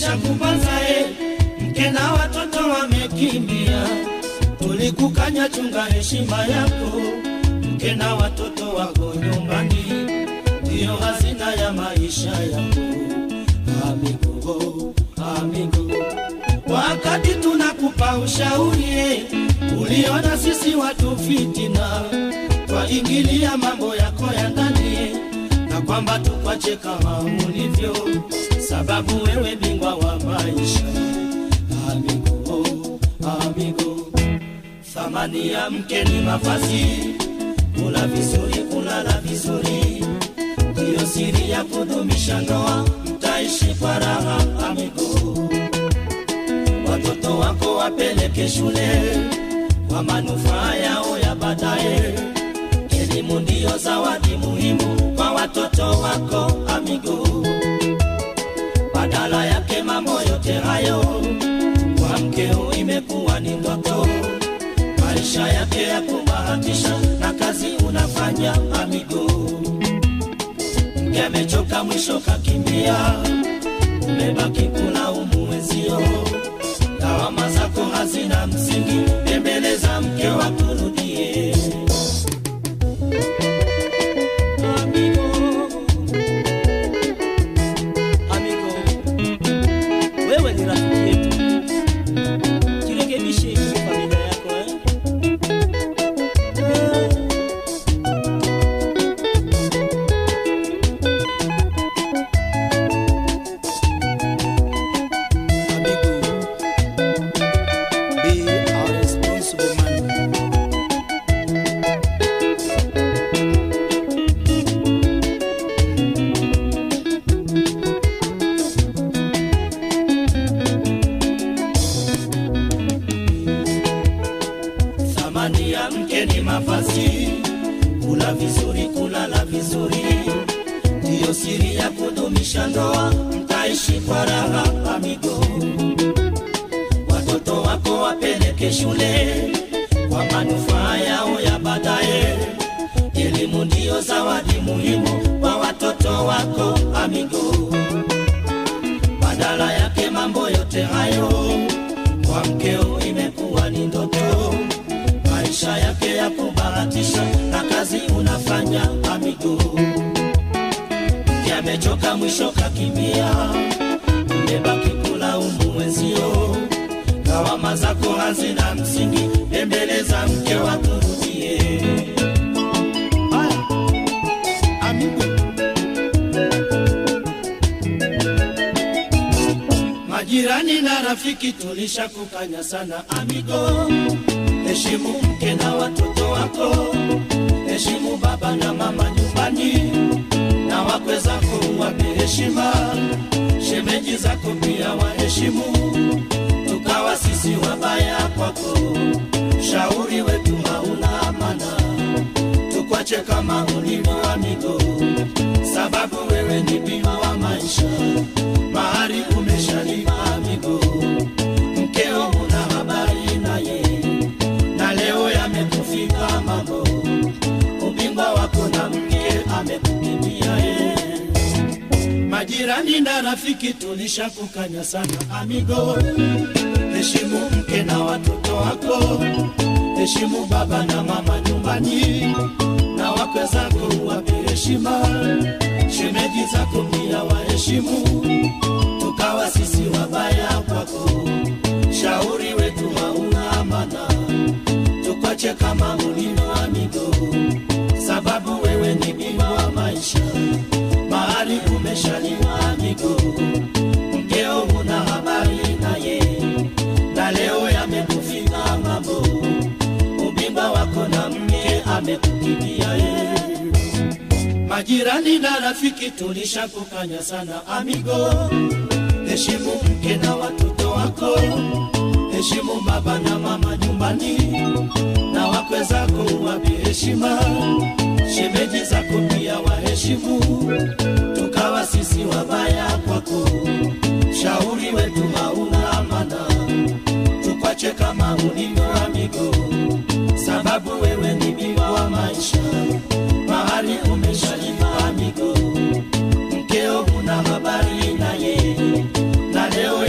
tulishakupanza mke na watoto wamekimbia. Tulikukanya chunga heshima yako, mke na watoto wako nyumbani, ndio hazina ya maisha yako. Amigo, amigo, wakati tunakupa ushauri, uliona sisi watu fitina, twaingilia mambo yako ya ndani, na kwamba tukwache kama ulivyo, sababu wewe bingwa wa maisha. Amigo, amigo, thamani ya mke ni mavazi, kula vizuri, kulala vizuri, ndio siri ya kudumisha ndoa, mtaishi kwa raha. Amigo, watoto wako wapeleke shule kwa manufaa yao ya baadaye. Elimu ndio zawadi muhimu kwa watoto wako. Amigo, badala yake mambo yote hayo kwa mkeo imekuwa ni ndoto, maisha yake ya kubahatisha na kazi unafanya. Amigo, mke amechoka mwisho kakimbia, umebaki kulaumu wenzio, lawama zako hazina msingi, bembeleza mke wako rudie. Amigo, amigo, wewe ni rafiki yetu, jirekebishe familia yako Thamani ya mke ni mavazi, kula vizuri, kulala vizuri, ndio siri ya kudumisha ndoa, mtaishi kwa raha. Amigo, watoto wako wapeleke shule kwa manufaa yao ya baadaye. Elimu ndio zawadi muhimu kwa watoto wako. Amigo, badala yake mambo yote hayo kwa mkeo imekuwa ni ndoto, maisha yake ya kubahatisha na kazi unafanya. Amigo, mke amechoka mwisho kakimbia, umebaki kulaumu wenzio, lawama zako hazina msingi, bembeleza mke wako rudie. Amigo, majirani na rafiki tulishakukanya sana. Amigo, heshimu mke na watoto wako, heshimu baba na mama nyumbani, na wakwe zako wape heshima, shemeji zako pia waheshimu, tukawa sisi wabaya kwako, shauri wetu hauna amana, tukwache kama ulivyo. Amigo, sababu wewe ni bingwa wa maisha, mahari umeshalipa. Amigo, mkeo una habari naye, na leo yamekufika mambo, ubingwa wako na mke amekukimbia. Majirani na rafiki tulishakukanya sana. Amigo, heshimu mke na watoto wako, heshimu baba na mama nyumbani, na wakwe zako wape heshima, shemeji zako pia waheshimu, tukawa sisi wabaya kwako, shauri wetu hauna amana, tukwache kama ulivyo. Amigo, sababu wewe ni bingwa wa maisha, mahali umeshaliwa. Amigo, mkeo una habari naye, na leo yamekufika mambo, ubingwa wako na mke amekukimbia. Majirani na rafiki tulishakukanya sana. Amigo, heshimu mke na watoto wako, heshimu baba na mama nyumbani, na wakwe zako wape heshima, shemeji zako pia waheshimu, tukawa sisi wabaya kwako, shauri wetu hauna amana, tukwache kama ulivyo. Amigo, sababu wewe ni bingwa wa maisha, mahali umeshalipa. Amigo, mkeo una habari naye, na leo